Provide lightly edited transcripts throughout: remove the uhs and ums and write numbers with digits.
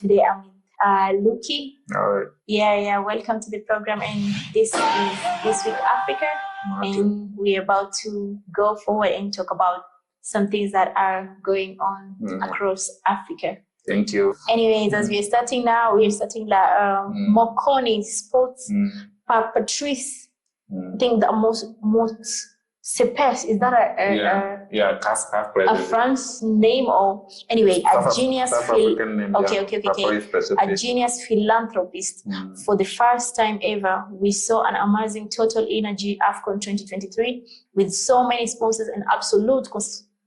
Today I'm with Luki. All right. Yeah. Welcome to the program. And this is This Week Africa. Okay. And we're about to go forward and talk about some things that are going on across Africa. Thank you. Anyways, as we're starting now, we're starting Mokoni Sports Patrice. I think the most Cepes, is that CAF a France name or anyway a genius a genius philanthropist. For the first time ever, we saw an amazing Total Energy AFCON 2023 with so many sponsors and absolute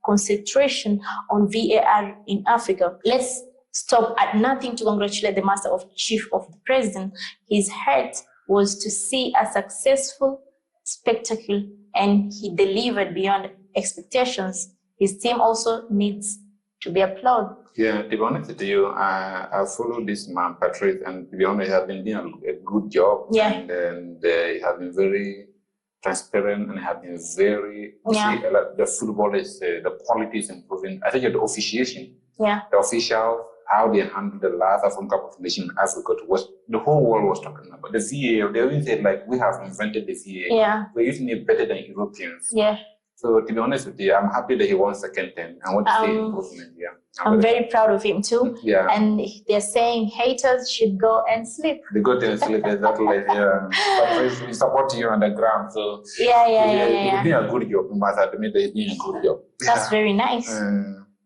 concentration on VAR in Africa. Let's stop at nothing to congratulate the Master of Chief of the President. His head was to see a successful spectacle, and he delivered beyond expectations. His team also needs to be applauded. Yeah, to be honest with you, I followed this man, Patrice, and to be honest, he has been doing a good job. Yeah. And he has been very transparent and have been very, the football is, the quality is improving. I think the officiation, the official, how they handled the last African Cup of Nations in Africa was the whole world was talking about. The VAR, they even said like we have invented the VAR. Yeah. We're using it better than Europeans. Yeah. So to be honest with you, I'm happy that he won second term. I want to see improvement. Yeah. I'm very proud of him too. Yeah. And they're saying haters should go and sleep. They go to sleep, exactly. Yeah. But we support you on the ground. So yeah. He's doing a good job. Must admit that he's doing a good job. That's very nice.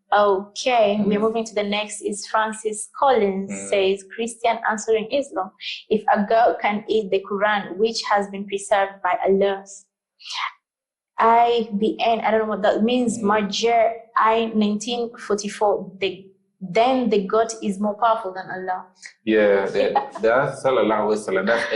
Okay, we're moving to the next. Is Francis Collins says, Christian answering Islam. If a girl can eat the Quran, which has been preserved by Allah, IBN, I don't know what that means, Marjer I 1944, then the God is more powerful than Allah. Yeah, that's Sallallahu Alaihi Wasallam. That's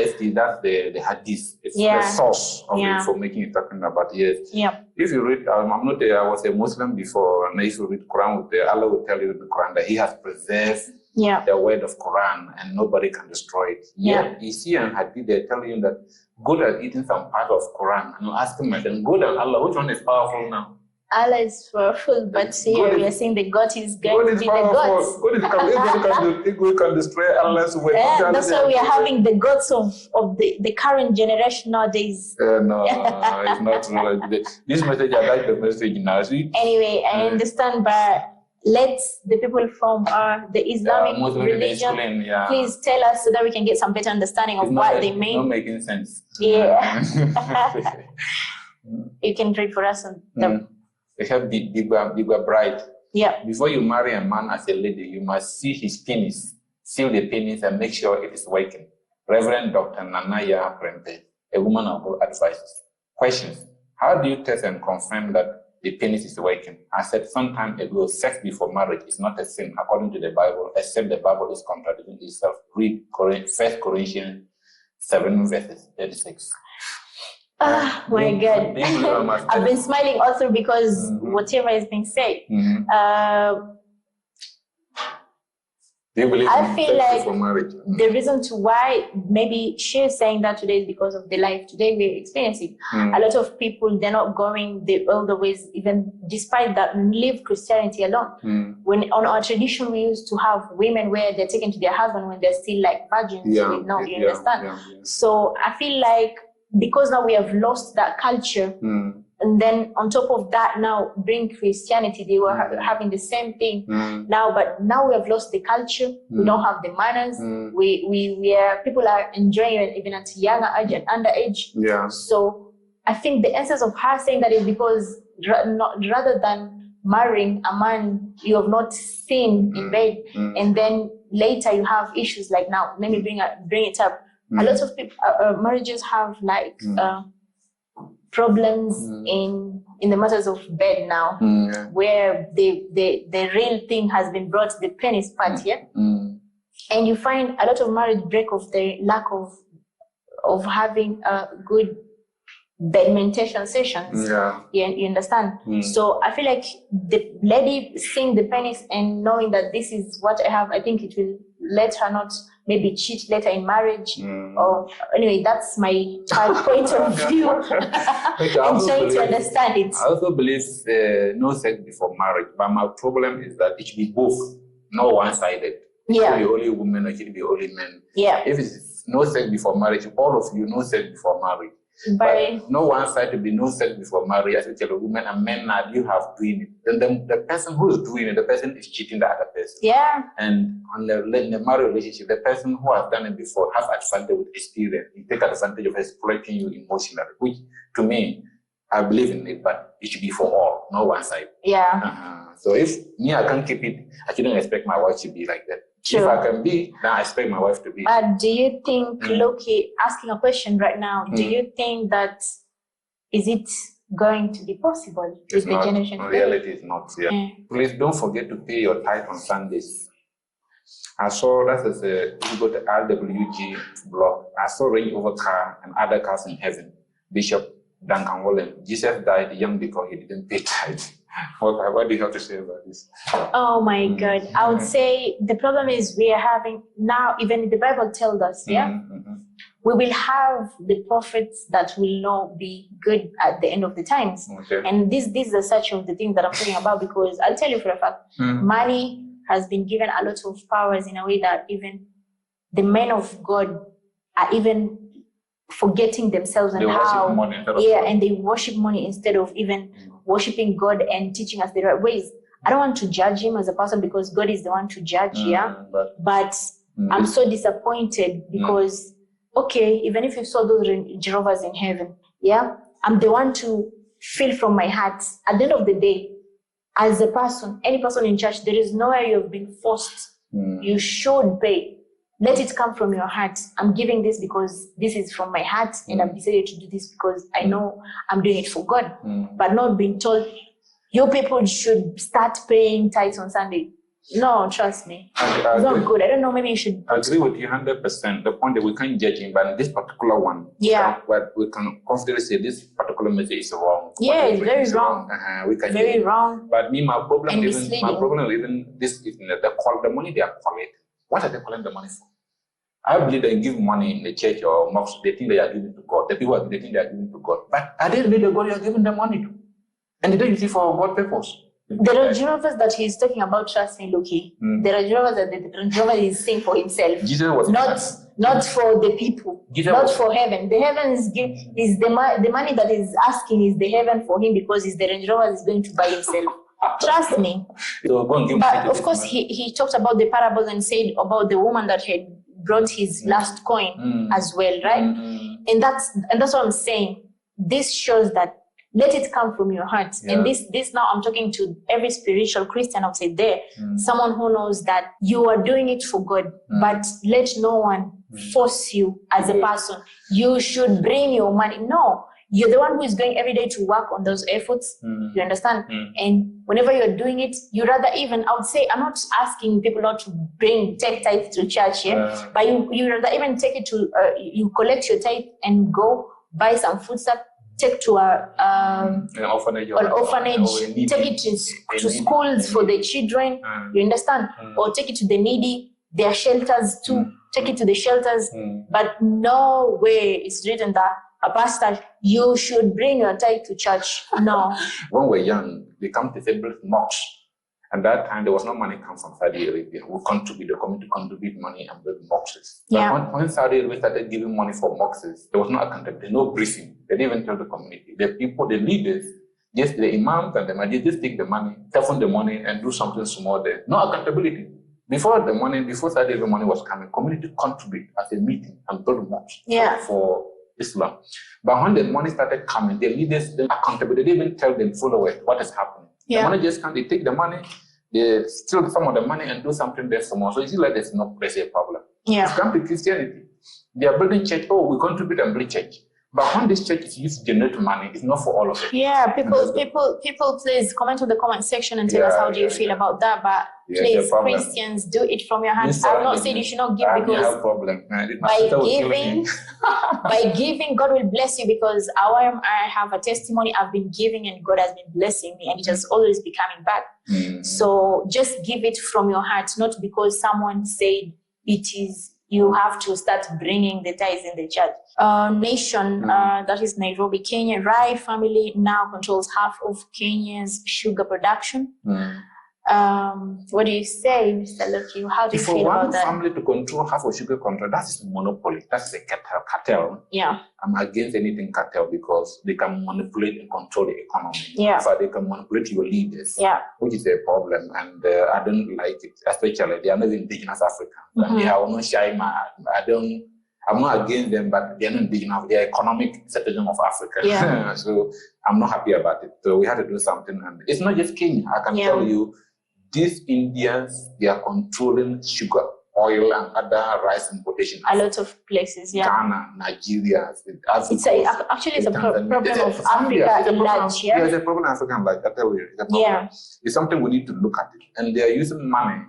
the hadith. It's the source of it for making it talking about. Yes. Yeah. If you read, I was a Muslim before, and if you read Quran, Allah will tell you in the Quran that He has preserved the word of Quran and nobody can destroy it. Yeah. You see in hadith, they tell you that God has eaten some part of Quran. And you ask him, God and Allah, which one is powerful now? Allah is powerful, but here we are saying the God is going to be the gods. God can destroy Allah's way. That's why we are having the gods of the current generation nowadays. No, it's not. This message, I like the message now. Anyway, I understand, but let the people from the Islamic religion please tell us so that we can get some better understanding of what they mean. It's not making sense. Yeah. You can read for us on them. They have bigger bride. Yeah. Before you marry a man as a lady, you must see his penis, feel the penis, and make sure it is working. Reverend Dr. Nanaya Prempe, a woman of God advises. Questions: how do you test and confirm that the penis is working? I said some time ago, sex before marriage is not a sin according to the Bible, except the Bible is contradicting itself. Read 1 Corinthians 7 verses 36. Oh my God. I've been smiling also because whatever is being said. I feel like the reason to why maybe she's saying that today is because of the life today we're experiencing. A lot of people, they're not going the older ways, even despite that, live Christianity alone. When on our tradition, we used to have women where they're taken to their husband when they're still like virgins. You understand? So I feel like because now we have lost that culture, and then on top of that, now bring Christianity. They were having the same thing now, but now we have lost the culture. We don't have the manners. We are, people are enjoying it even at younger age and underage. Yeah. So I think the essence of her saying that is because rather than marrying a man you have not seen in bed, and then later you have issues like now. Let me bring it up. A lot of people, marriages have like problems in the matters of bed now, where the real thing has been brought to the penis part here, and you find a lot of marriage break off the lack of having a good meditation sessions. You understand? So I feel like the lady seeing the penis and knowing that this is what I have, I think it will let her not maybe cheat later in marriage. Or anyway, that's my point of view. I'm trying to understand it. I also believe no sex before marriage, but my problem is that it should be both, not one-sided. It should be only women or it should be only men. Yeah. If it's no sex before marriage, all of you no sex before marriage. But no one side to be no sex before marriage, as we tell a woman and men now you have doing it. Then the person who is doing it, the person is cheating the other person. Yeah. And in the marriage relationship, the person who has done it before has advantage with experience. He take advantage of exploiting you emotionally, which to me, I believe in it, but it should be for all, no one side. Yeah. So if me, I can't keep it, I shouldn't expect my wife to be like that. True. If I can be, then I expect my wife to be. But do you think, Loki, asking a question right now, do you think that is it going to be possible with the generation today? Reality is not. Yeah. Please don't forget to pay your tithe on Sundays. I saw that as you go to RWG blog. I saw Range Rover car and other cars in heaven. Bishop Duncan Wallen. Jesus died young because he didn't pay tithe. What do you have to say about this? Oh my God. I would say the problem is we are having now, even the Bible tells us, we will have the prophets that will not be good at the end of the times. Okay. And this is such of the things that I'm talking about, because I'll tell you for a fact, money has been given a lot of powers in a way that even the men of God are even forgetting themselves and and they worship money instead of even worshiping God and teaching us the right ways. I don't want to judge him as a person because God is the one to judge, but I'm so disappointed because, okay, even if you saw those Jehovah's in heaven, I'm the one to feel from my heart. At the end of the day, as a person, any person in church, there is nowhere you have been forced. You should pay. Let it come from your heart. I'm giving this because this is from my heart, and I've decided to do this because I know I'm doing it for God. But not being told, you people should start paying tithes on Sunday. No, trust me. It's not good. I don't know, maybe you should. I agree with you 100%. The point that we can't judge him, but in this particular one, we can confidently say this particular message is wrong. Yeah, it's very wrong. We can very wrong. But me, my problem is this is the money they are collecting. What are they collecting the money for? I believe they give money in the church or mosque. They think they are giving to God. The people they think they are giving to God. But are they really the God you are giving them money to? And they don't use it for God purpose. There are Jehovah's that he's talking about, trust me, Loki. There are Jehovah's that the Jehovah is saying for himself. Jesus was not for the people, not for heaven. The heaven is the money that is asking is the heaven for him because the Range Rover is going to buy himself. Trust me. So but of course, he talked about the parables and said about the woman that had brought his last coin as well, right? And that's what I'm saying. This shows that let it come from your heart. And this now I'm talking to every spiritual Christian outside there, someone who knows that you are doing it for God, but let no one force you as a person. You should bring your money. No, you're the one who is going every day to work on those efforts. You understand? And whenever you're doing it, you rather even, I would say, I'm not asking people not to take tithe to church, but you rather even take it to, you collect your tithe and go buy some food stuff, take to an orphanage, take it to schools for the children, you understand? Or take it to the needy, their shelters too, take it to the shelters. But no way it's written that a pastor, you should bring your tithe to church. No. When we're young, we come to build mosques. At that time, there was no money come from Saudi Arabia. We contribute, the community contribute money and build mosques. But when Saudi Arabia started giving money for mosques, there was no accountability, no briefing. They didn't even tell the community. The people, the leaders, just the imams and the majlis, just take the money, siphon the money, and do something small there. No accountability. Before Saudi Arabia money was coming, community contribute as a meeting and build mosques for Islam. But when the money started coming, the leaders, the accountability, they didn't even tell them followers what is happening. The money just can't, they take the money, they steal some of the money and do something there for more. So it's like there's a problem. It's come to Christianity. They are building church, we contribute and build church. But when this church is used to generate money, it's not for all of it. Yeah, people, please comment on the comment section and tell us how do you feel about that. But please, Christians, do it from your hands. I'm not saying you should not give because by giving, God will bless you because I have a testimony. I've been giving and God has been blessing me and it has always been coming back. So just give it from your heart, not because someone said it is. You have to start bringing the tithes in the church. Nation, that is Nairobi, Kenya. Rai family now controls half of Kenya's sugar production. What do you say, Mr. Loki? How do you feel about that? For one family to control half of sugar control, that's a monopoly. That's a cartel. Yeah. I'm against anything cartel because they can manipulate and control the economy. Yeah. In fact, they can manipulate your leaders. Yeah. Which is a problem, and I don't like it. Especially they are not indigenous Africans. And they are not shy. I'm not against them, but they're not big enough. They're economic citizen of Africa. Yeah. So I'm not happy about it. So we had to do something. And it's not just Kenya. I can tell you, these Indians, they are controlling sugar, oil, and other rice importation. A lot of places, Ghana, Nigeria, actually it's a problem of Africa in large. Yeah, it's a problem in Africa in large. It's something we need to look at it. And they are using money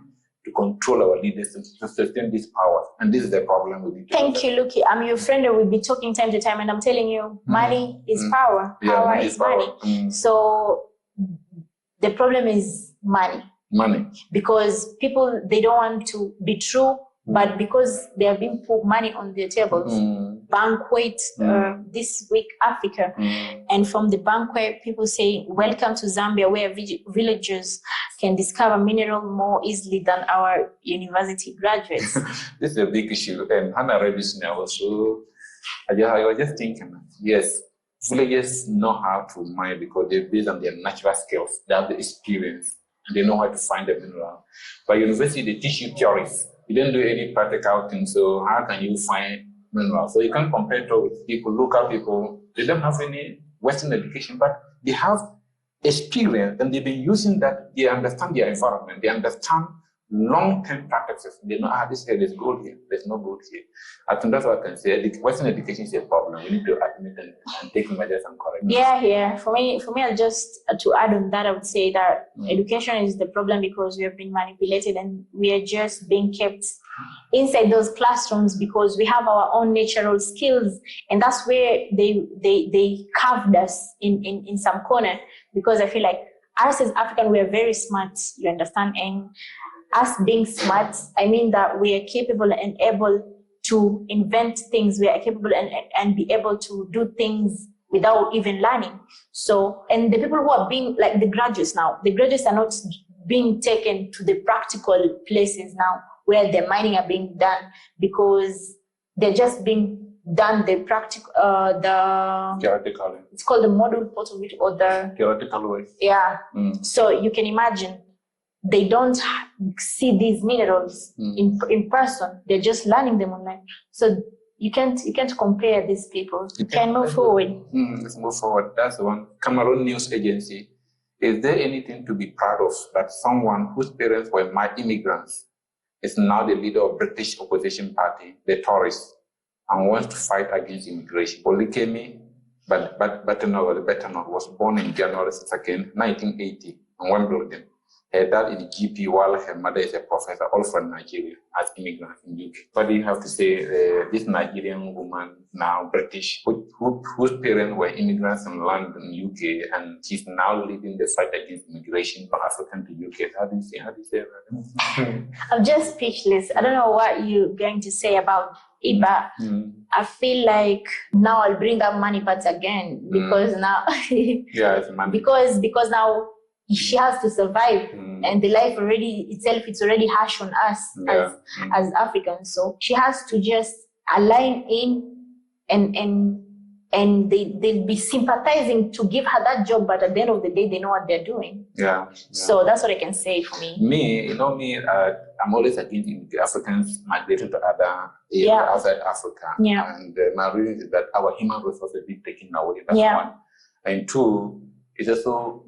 to control our leaders and to sustain this power. And this is the problem we need to Thank you, Luki. I'm your friend and we'll be talking time to time, and I'm telling you, money is power. Power is money. So the problem is money. Money. Because people, they don't want to be true, but because they have been put money on their tables. Banquet this week, Africa. And from the banquet, people say, welcome to Zambia, where villagers can discover mineral more easily than our university graduates. This is a big issue. And Hannah read this now also. I was just thinking, yes, villagers know how to mine because they're based on their natural skills. They have the experience. And they know how to find the mineral. But university, they teach you theories. You don't do any practical things, so how can you find mineral? So you can't compare to people, local people. They don't have any Western education, but they have experience, and they've been using that. They understand their environment. They understand long-term practices. They know, this here, there's gold here. There's no gold here. I think that's what I can say. Western education is a problem. We need to admit and take measures and correct it. Yeah. For me, just to add on that, I would say that education is the problem because we have been manipulated and we are just being kept inside those classrooms because we have our own natural skills, and that's where they carved us in some corner. Because I feel like us as African, we are very smart. You understand? And us being smart, I mean that we are capable and able to invent things. We are capable and be able to do things without even learning. So, and the people who are being like the graduates now, the graduates are not being taken to the practical places now where the mining are being done because they're just being done the practical, theoretical. It's called the model part of it, or the theoretical way. Yeah. So you can imagine they don't see these minerals in person. They're just learning them online. So you can't compare these people. You can move forward. Let's move forward. That's the one. Cameroon News Agency. Is there anything to be proud of that someone whose parents were immigrants is now the leader of British opposition party, the Tories, and wants to fight against immigration? Polikemi Betanor was born in January 2nd, 1980, in Wimbledon. Her dad is a GP while her mother is a professor, all from Nigeria, as immigrants in UK. What do you have to say, this Nigerian woman, now British, whose parents were immigrants in London, UK, and she's now leading the fight against immigration from Africa to UK? How do you say that? I'm just speechless. I don't know what you're going to say about it, but I feel like now I'll bring up money parts again because now, it's money. Because now she has to survive, and the life it's already harsh on us as Africans. So she has to just align in, and they'll be sympathizing to give her that job, but at the end of the day, they know what they're doing. So that's what I can say for me. I'm always against Africans migrating to other areas outside Africa. And my reason is that our human resources are being taken away. That's one. And two, it's also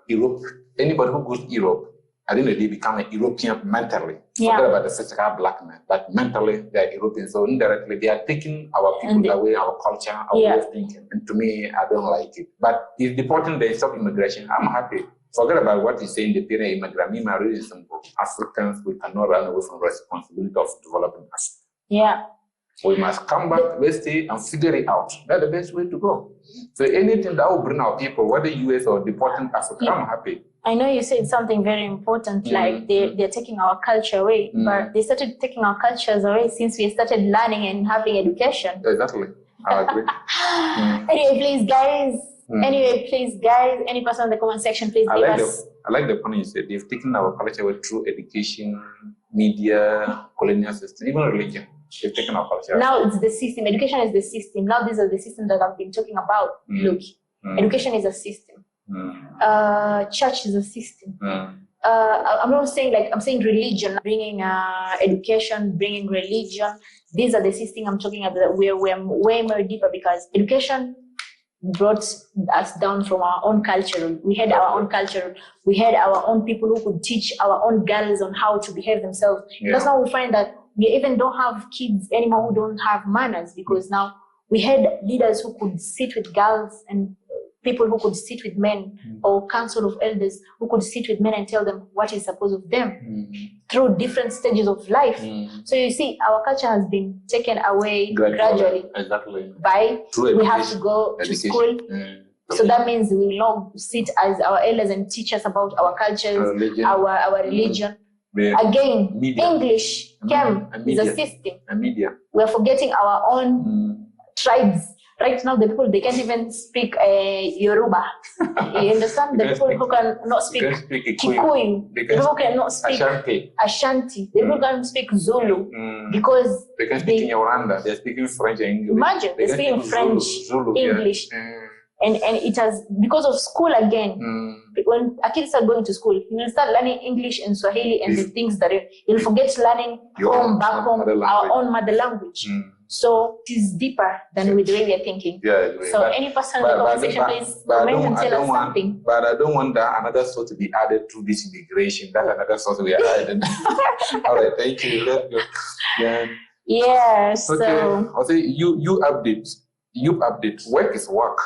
Europe. Anybody who goes to Europe, I think they become a European mentally. Forget about the physical blackness, but mentally they are European. So indirectly they are taking our people away, our culture, our way of thinking. And to me, I don't like it. But if deporting they stop immigration, I'm happy. Forget about what you say in the period immigrant. Me, my really simple. Africans, we cannot run away from responsibility of developing Africa. We must come back, let's stay and figure it out. That's the best way to go. So anything that will bring our people, whether US or deporting Africa, I'm happy. I know you said something very important, like they're taking our culture away, but they started taking our cultures away since we started learning and having education. Exactly. I agree. Anyway, please, guys, Anyway, please, guys, any person in the comment section, please give us. I like the point you said. They've taken our culture away through education, media, colonial system, even religion. They've taken our culture. Now it's the system. Education is the system. Now these are the systems that I've been talking about. Look, education is a system. Church is a system. I'm not saying I'm saying religion, bringing education, bringing religion. These are the systems I'm talking about. We're way more deeper because education brought us down from our own culture. We had our own culture. We had our own people who could teach our own girls on how to behave themselves. That's now we find that we even don't have kids anymore who don't have manners because now we had leaders who could sit with girls and people who could sit with men or council of elders who could sit with men and tell them what is supposed of them through different stages of life. So you see, our culture has been taken away gradually. Exactly. By we have to go to school. So that means we will not sit as our elders and teach us about our cultures, our religion. Again, media. English came is a system. Media. We are forgetting our own tribes. Right now, the people, they can't even speak Yoruba. You understand? The people who cannot speak Kikuyu, the people who cannot speak Ashanti, the people can't speak Zulu because they can speak in Rwanda. They're speaking French and English. Imagine, they're speaking French, Zulu, English. And it has, because of school again, when a kid starts going to school, he will start learning English and Swahili and the things that he'll forget learning back home, our own mother language. So it is deeper than the way we are thinking. So any person in the conversation, please comment and tell us something. But I don't want that another source to be added to this immigration. That's another source we are adding. All right, thank you. Let's go. Yeah. Okay. So I'll say you update. Work is work.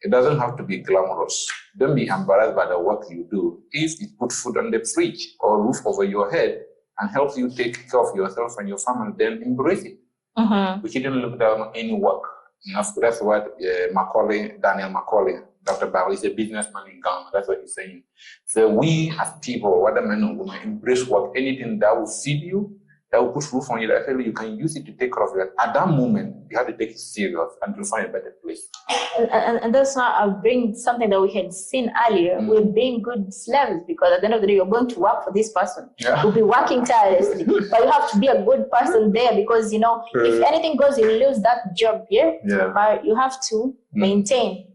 It doesn't have to be glamorous. Don't be embarrassed by the work you do. If it puts food on the fridge or roof over your head and helps you take care of yourself and your family, then embrace it. We shouldn't look down on any work. That's what Daniel Macaulay, Dr. Barry, is a businessman in Ghana. That's what he's saying. So we as people, whether men or women, embrace work. Anything that will feed you, that will put roof on you, that you can use it to take care of it. At that moment, you have to take it serious and to find a better place. And that's not, I'll bring something that we had seen earlier. We're being good slaves because at the end of the day, you're going to work for this person. You'll be working tirelessly, but you have to be a good person there because, you know, if anything goes, you lose that job, but you have to maintain.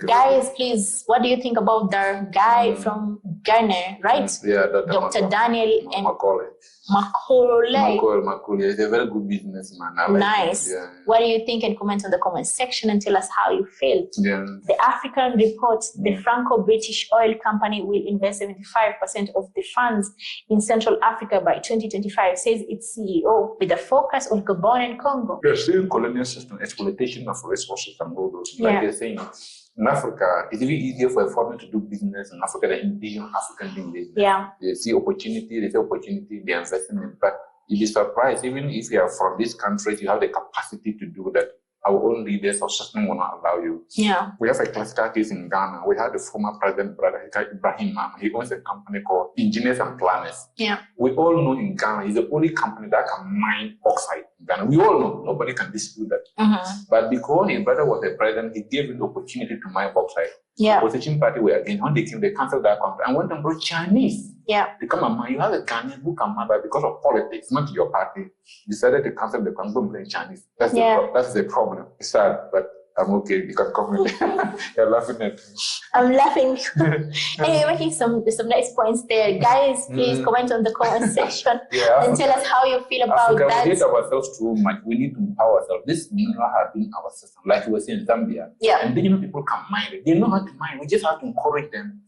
Guys, please, what do you think about the guy from Ghana, right? Dr. Daniel and Macaulay. Macaulay is a very good businessman. Nice. What do you think? And comment on the comment section and tell us how you feel. The African report, the Franco-British oil company will invest 75% of the funds in Central Africa by 2025, says its CEO, with a focus on Gabon and Congo. They're saying colonial system, exploitation of resources and all those. Like they're saying, in Africa, it's even easier for a foreigner to do business in Africa than indigenous African doing business. They see opportunity, they invest in it. But you'd be surprised, even if you are from these countries, you have the capacity to do that. Our own leaders or system will not allow you. We have a classical case in Ghana. We had the former president, Brother Ibrahim. He owns a company called Engineers and Planners. We all know in Ghana, he's the only company that can mine bauxite in Ghana. We all know, nobody can dispute that. But because his brother was the president, he gave him the opportunity to mine bauxite. The opposition party were against. When they came, they canceled that contract and went and brought Chinese. They come and mine. You have a Ghanaian who can mine, but because of politics, not your party, decided to cancel the contract and bring Chinese. That's the problem. It's sad, but I'm okay. You can come with me. You're laughing at me. I'm laughing. Anyway, making some nice points there. Guys, please comment on the comment section and tell us how you feel about that. We hate ourselves too much. We need to empower ourselves. This mineral has been our system. Like we were saying in Zambia. Indigenous people can mine it. They know how to mine. We just have to encourage them.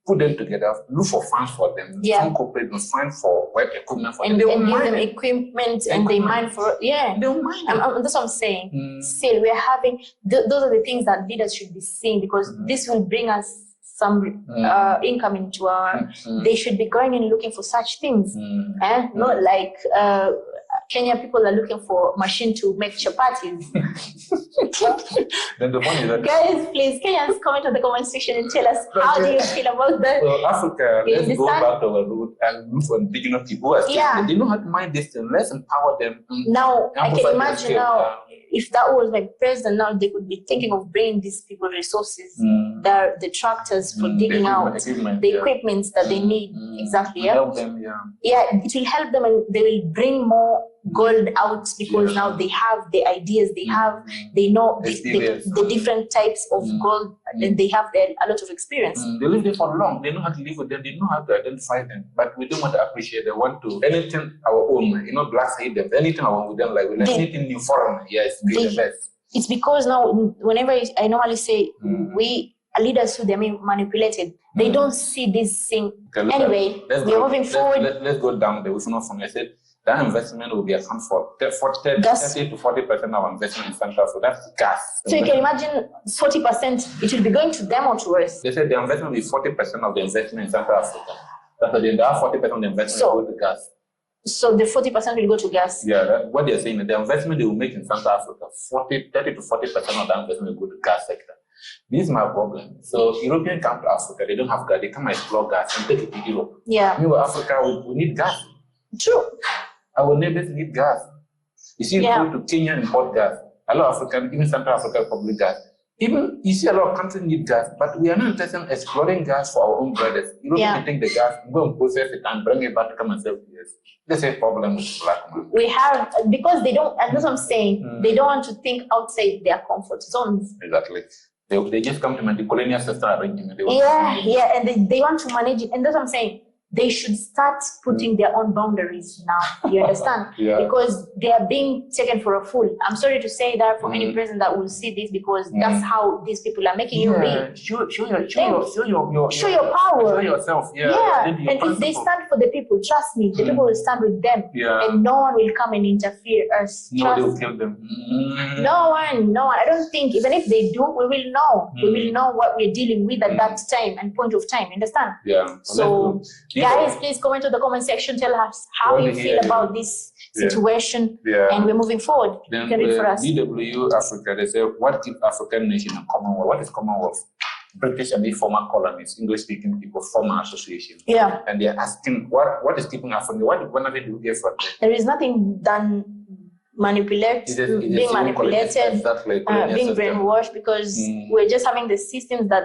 Put them together, look for funds for them, some corporate find for work equipment for them. And give them equipment and they mine for they'll mine. That's what I'm saying. Still, we're having those are the things that leaders should be seeing because this will bring us some income into our. They should be going and looking for such things, not like Kenyan people are looking for machine to make chapatis. Then the point is that guys, please, Kenyans, comment on the comment section and tell us how do you feel about that. So Africa, let's go back to our root and look for indigenous people who are they know how to mind this thing. Let's empower them. Now, I can imagine now if that was my president now, they could be thinking of bringing these people resources, the tractors for digging out, the equipment that they need. Exactly. Yeah. Help them, it will help them, and they will bring more gold out because now they have the ideas, they know the different types of gold, and they have a lot of experience. They live there for long. They know how to live with them. They know how to identify them. But we don't want to appreciate. They want to anything our own. Blacks hate them. Anything our own, we don't like. We like anything new foreign. Yes, the best. It's because now, whenever I normally say we leaders who they are manipulated, they don't see this thing. Okay, anyway, we're moving forward. Let's go down there. From I said that investment will be account for 30 to 40% of our investment in Central Africa. That's gas. So you can imagine 40%, it will be going to them or to us. They said the investment will be 40% of the investment in Central Africa. That's the 40% of the investment will go to gas. So the 40% will go to gas? Yeah, what they're saying, the investment they will make in Central Africa, 30 to 40% of that investment will go to gas sector. This is my problem. So Europeans come to Africa, they don't have gas, they come and explore gas and take it to Europe. Yeah. Meanwhile, Africa, we need gas. True. Our neighbors need gas. You see, go to Kenya and import gas. A lot of African, even Central Africa, public gas. Even you see a lot of countries need gas, but we are not interested in exploring gas for our own brothers. You can take the gas, go and process it, and bring it back to come and sell it. That's a problem with black man. We have, because they don't, and that's what I'm saying, they don't want to think outside their comfort zones. Exactly. They just come to the colonial system arrangement. And they want to manage it. And that's what I'm saying. They should start putting their own boundaries now. You understand? Because they are being taken for a fool. I'm sorry to say that for any president that will see this, because that's how these people are making you be. Show your power. Show yourself. And if they stand for the people, trust me, the people will stand with them. And no one will come and interfere us. No, they will kill them. No one. I don't think, even if they do, we will know. We will know what we're dealing with at that time and point of time. Understand? So guys, please comment to the comment section. Tell us how you feel about this situation, and we're moving forward. Then, you can read for us. DW Africa, they say, what keeps African nation and Commonwealth? What is Commonwealth? British and the former colonies, English-speaking people, former association. And they're asking, what is keeping Africa? What benefit do we get from it? There is nothing done being manipulated, being brainwashed, because we're just having the systems that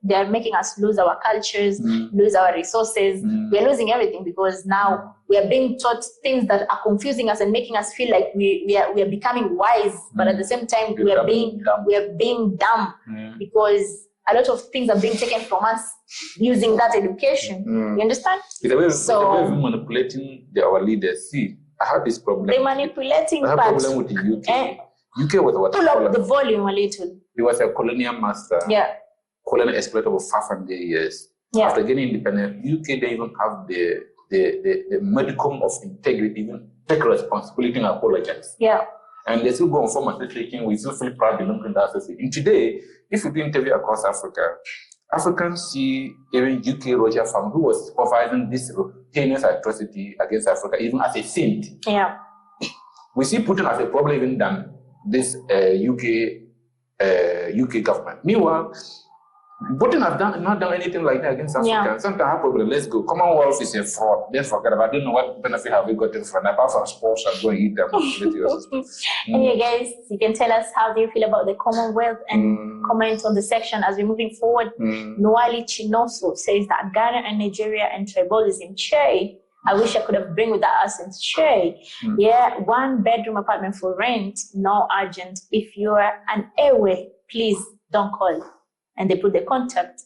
they're making us lose our cultures, lose our resources. We're losing everything because now we are being taught things that are confusing us and making us feel like we are becoming wise, but at the same time we are being dumb because a lot of things are being taken from us using that education. You understand? It's a way of manipulating our leaders. See, I had this problem. The manipulating part. I have a problem with the UK. UK was what? Pull up the volume a little. He was a colonial master. Colonial exploiter for 500 years. After getting independent, UK they even have the modicum of integrity, even take responsibility and apologize. And they still go on form association. We still feel proud belonging to that association. Today, if you do interview across Africa, Africans see even UK Roger Farm, who was supervising this heinous atrocity against Africa, even as a saint. We see Putin as a problem even than this UK government. Meanwhile, Putin have not done anything like that against Africa. Sometimes I have problem. Let's go. Commonwealth is a fraud. Let's forget about it. I don't know what benefit have we gotten from that. Apart from sports and go and eat them. Anyway, guys, you can tell us how do you feel about the Commonwealth and comment on the section as we're moving forward. Noali Chinoso says that Ghana and Nigeria and tribalism. Che, I wish I could have bring with that accent. Che, 1 bedroom apartment for rent, no urgent. If you're an airway, please don't call. And they put the contact.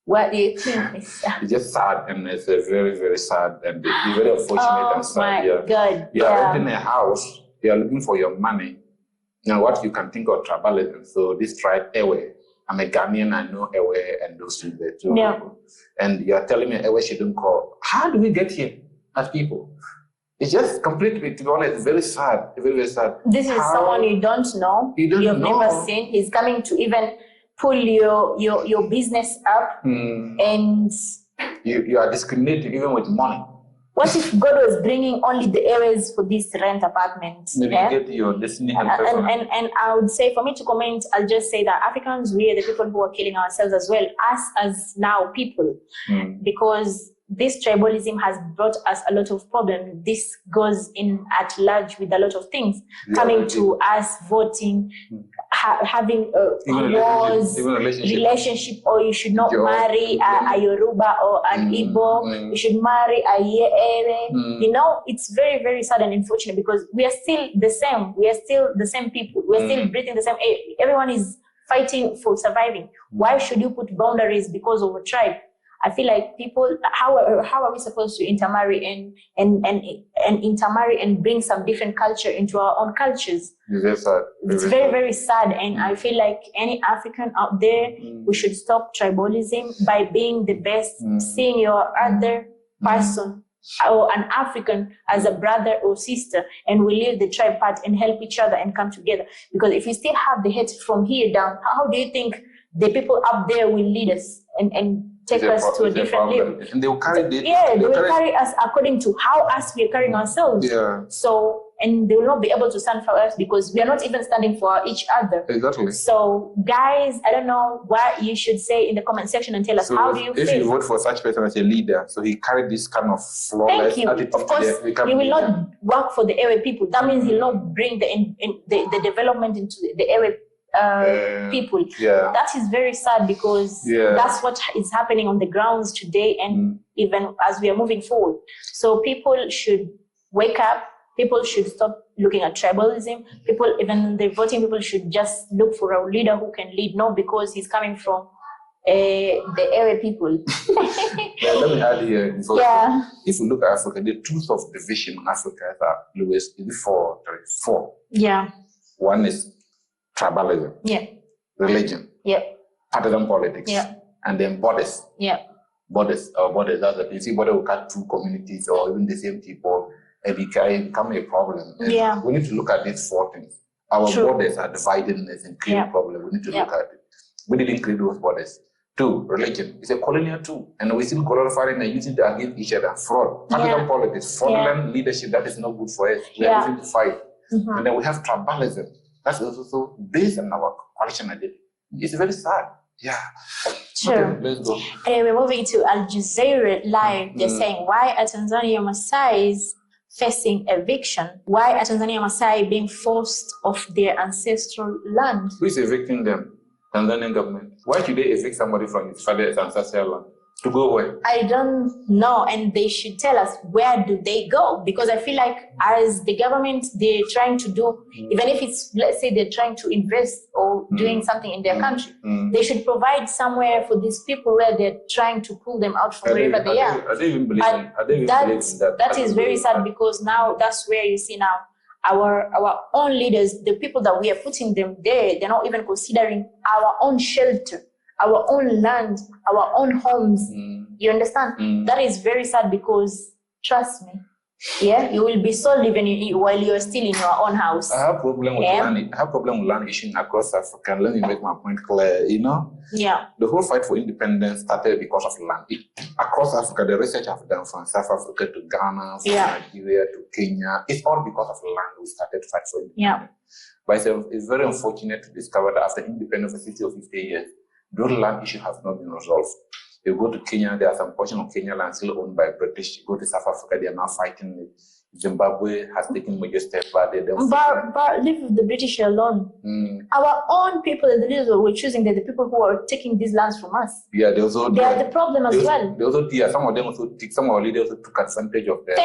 What do you think? It's just sad, and it's a very, very sad, and it's very unfortunate and sad. My God. You are renting a house, you are looking for your money. Now, what you can think of tribalism. So this tribe, Ewe. I'm a Ghanaian, I know Ewe and those things there too. And you are telling me Ewe shouldn't call. How do we get here as people? It's just completely, to be honest, very sad. Very, very sad. This is someone you don't know. You've never seen. He's coming to even pull your business up, and you are discriminating even with money. What if God was bringing only the areas for this rent apartment? Maybe you get your destiny. And I would say, for me to comment, I'll just say that Africans, we are the people who are killing ourselves as well, us as now people, because this tribalism has brought us a lot of problems. This goes in at large with a lot of things, coming to us, voting, having wars, relationship, or you should not marry a Yoruba or an Igbo, you should marry a Yere. You know, it's very, very sad and unfortunate because we are still the same. We are still the same people. We are still breathing the same air. Everyone is fighting for surviving. Why should you put boundaries because of a tribe? I feel like people, how are we supposed to intermarry and intermarry and bring some different culture into our own cultures? It's very, very sad. And I feel like any African out there, we should stop tribalism by being the best, seeing your other person or an African as a brother or sister, and we leave the tribe part and help each other and come together. Because if we still have the hate from here down, how do you think the people up there will lead us and take us to a different level? And they will carry they will carry us according to how us we are carrying ourselves. So, and they will not be able to stand for us because we are not even standing for each other. Exactly. So, guys, I don't know what you should say in the comment section and tell us, how do you feel? If you vote for such person as a leader, so he carried this kind of flawless attitude. Of course, he will not work for the Ewe people. That means he'll not bring the development into the Ewe people. That is very sad because that's what is happening on the grounds today and even as we are moving forward. So people should wake up. People should stop looking at tribalism. People, even the voting people, should just look for a leader who can lead, not because he's coming from the area people. Let me add here. If you look at Africa, the truth of division in Africa is four. One is tribalism. Religion. Partisan politics. And then borders. Borders. That's the thing. See, border will cut two communities or even the same people. And it can become a problem. And we need to look at these four things. Our borders are dividing us and creating a problem. We need to look at it. We didn't create those borders. Two, religion. It's a colonial tool. And we still glorifying and using it against each other. Fraud. Partisan politics. Fraudulent leadership. That is not good for us. We are using to fight. And then we have tribalism. That's also based on our collection identity. It's very sad. Okay, let's go. Anyway, we're moving to Al Jazeera Live. They're saying, why are Tanzania Maasai's facing eviction? Why are Tanzania Maasai being forced off their ancestral land? Who is evicting them? Tanzanian government. Why should they evict somebody from his father's ancestral land? To go where? I don't know, and they should tell us where do they go, because I feel like as the government, they're trying to do, even if it's, let's say they're trying to invest or doing something in their country, they should provide somewhere for these people where they're trying to pull them out from wherever they are. I don't even believe in that. That is very sad, because now that's where you see now our own leaders, the people that we are putting them there, they're not even considering our own shelter, our own land, our own homes. You understand? That is very sad, because trust me, you will be so living while you're still in your own house. I have problem with land. I have problem with land issue across Africa. Let me make my point clear. The whole fight for independence started because of land. Across Africa, the research I've done from South Africa to Ghana, from Nigeria to Kenya, it's all because of land we started to fight for independence. But it's very unfortunate to discover that after independence for 60 or 50 years, those land issues have not been resolved. You go to Kenya, there are some portion of Kenya land still owned by British. You go to South Africa, they are now fighting it. Zimbabwe has taken major steps, but they don't. But leave the British alone. Our own people, the leaders we're choosing, they're the people who are taking these lands from us. They are the problem as well. They also, some of them also some of our leaders also took advantage of them.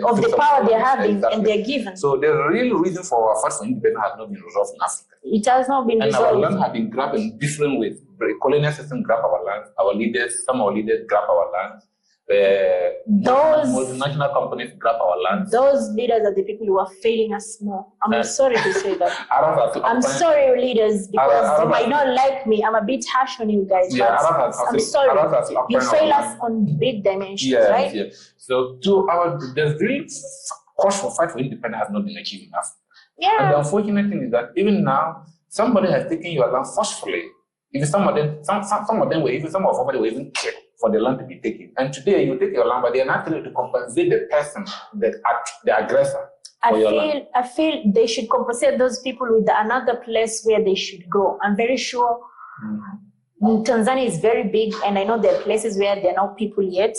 Of the power they're having and they're given. So the real reason for our fight for independence has not been resolved in Africa. It has not been resolved. And our land have been grabbed in different ways. The colonial system grab our land. Some of our leaders grab our land. Those multinational companies grab our land. Those leaders are the people who are failing us more. I'm sorry to say that. I'm sorry, leaders, because you might not like me. I'm a bit harsh on you guys, but I'm sorry. You fail us on big dimensions, right? So there's really cause for fight for independence has not been achieved enough. And the unfortunate thing is that even now, somebody has taken your land forcefully. Even some of them were even killed for the land to be taken. And today you take your land, but they are not able to compensate the person, the aggressor. I feel they should compensate those people with another place where they should go. I'm very sure Tanzania is very big, and I know there are places where there are no people yet.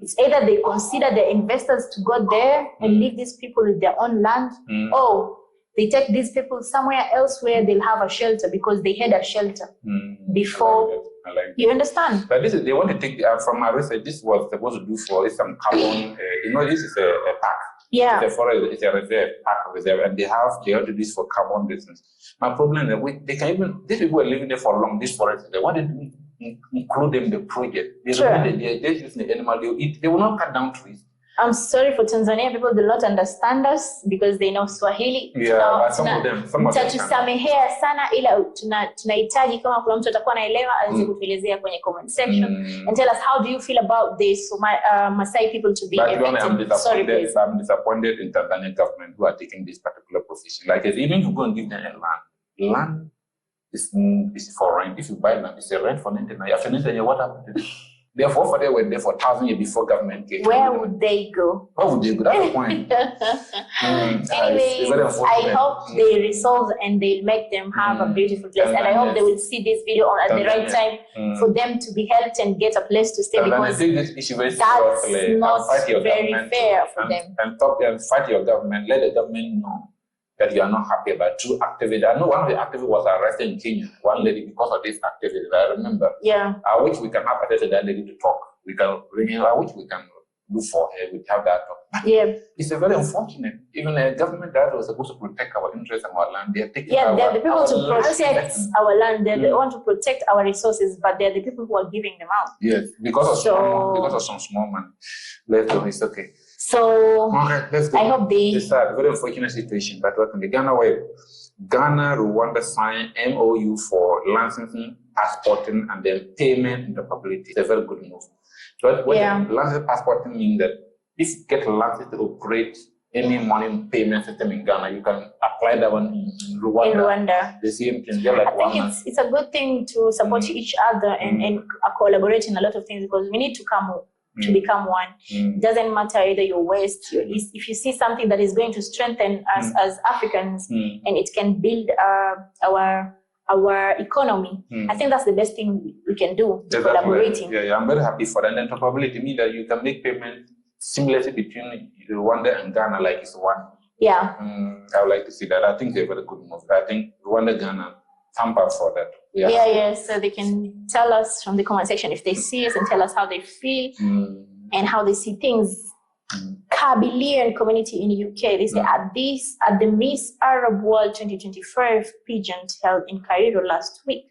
It's either they consider the investors to go there and leave these people with their own land, or they take these people somewhere else where they'll have a shelter because they had a shelter before. I like you understand? But this is, they want to take, from my research, this was supposed to do for some carbon, this is a park. Yeah. It's a forest, it's a reserve, park reserve, and they have to do this for carbon business. My problem is they can even, these people are living there for long, this forest, they wanted to include them in the project. They're using the animal, they eat, they will not cut down trees. I'm sorry for Tanzania, people do not understand us because they know Swahili. Yeah, but some of them Mtatusamehea sana ila tunahitaji kama kuna mtu atakuwa anaelewa aweze kutuelezea kwenye comment section and tell us how do you feel about this for Maasai people to be affected. I'm disappointed in Tanzanian government who are taking this particular position. Like even if you go and give them a land is for rent. If you buy land, it's a rent for 99. After 99, what happened? Therefore, they were there for 1,000 years before government came. Where would they go? Where would they go? That's the point. Anyways, I hope they resolve and they make them have a beautiful place. And I hope they will see this video at the right time for them to be helped and get a place to stay, because I think this issue that's not very fair for them. And fight your government. Let the government know that you are not happy about true activities. I know one of the activists was arrested in Kenya, one lady, because of this activity. I remember. Yeah. I wish we can have access that lady to talk. We can bring her. I wish we can do for her. We have that talk. Yeah. It's a very unfortunate. Even the government that was supposed to protect our interests and our land, they're taking they're the people to protect our land. They're the one to protect our resources, but they're the people who are giving them out. Yes, because of some small money. Let's go. It's okay. So let's go. I hope it's a very unfortunate situation, but what can the Ghana, Rwanda signed MOU for licensing, passporting, and then payment interoperability. It's a very good move. But licensing, passporting means that if you get a license to operate any money payment system in Ghana, you can apply that one in Rwanda. In Rwanda. The same thing. I think it's a good thing to support each other and collaborate in a lot of things, because we need to become one. It doesn't matter either you're West, you're East. If you see something that is going to strengthen us as Africans and it can build our economy, I think that's the best thing we can do, collaborating. Yeah, I'm very happy for that. And probability means that you can make payments seamlessly between Rwanda and Ghana like it's one. Yeah. I would like to see that. I think they're very good move. I think Rwanda, Ghana, thumb up for that. Yeah. So they can tell us from the comment section if they see us and tell us how they feel and how they see things. Kabylian community in the UK, they say at the Miss Arab World 2025 pageant held in Cairo last week,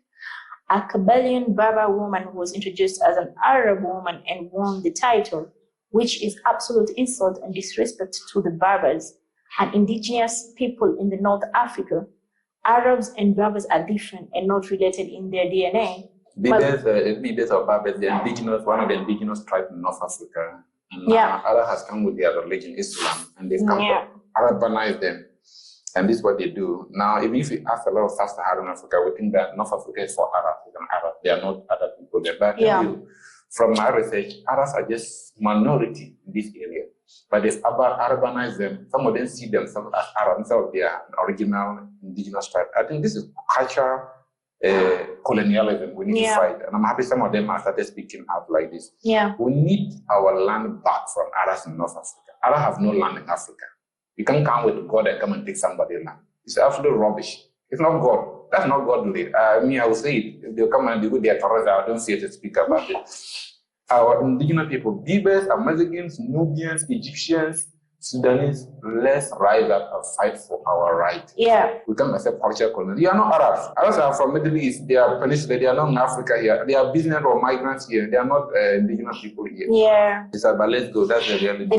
a Kabylian Berber woman was introduced as an Arab woman and won the title, which is absolute insult and disrespect to the Berbers, an indigenous people in the North Africa. Arabs and Berbers are different and not related in their DNA. Berbers or Berbers, the indigenous, one of the indigenous tribes in North Africa. And Allah has come with their religion, Islam, and they've come to Arabanize them. And this is what they do. Now, even if you ask a lot of Sub-Saharan Africa, we think that North Africa is for Arabs. They are not other people there. But from my research, Arabs are just minority in this area. But they've Arabanized them. Some of them see themselves as Arabs, some of their original indigenous tribe. I think this is cultural colonialism. We need to fight. And I'm happy some of them have started speaking out like this. Yeah. We need our land back from Arabs in North Africa. Arabs have no land in Africa. You can't come with God and come and take somebody's land. It's absolute rubbish. It's not God. That's not godly. I will say it. If they come and they go their terrorists, I don't see it to speak about it. Our indigenous people, Berbers, Amazigans, Nubians, Egyptians, Sudanese, let's rise up and fight for our right. Yeah. We can't accept cultural colonialism. They are not Arabs. Arabs are from Middle East. They are Peninsula. They are not in Africa here. They are business or migrants here. They are not indigenous people here. Yeah. But let's go. That's the reality.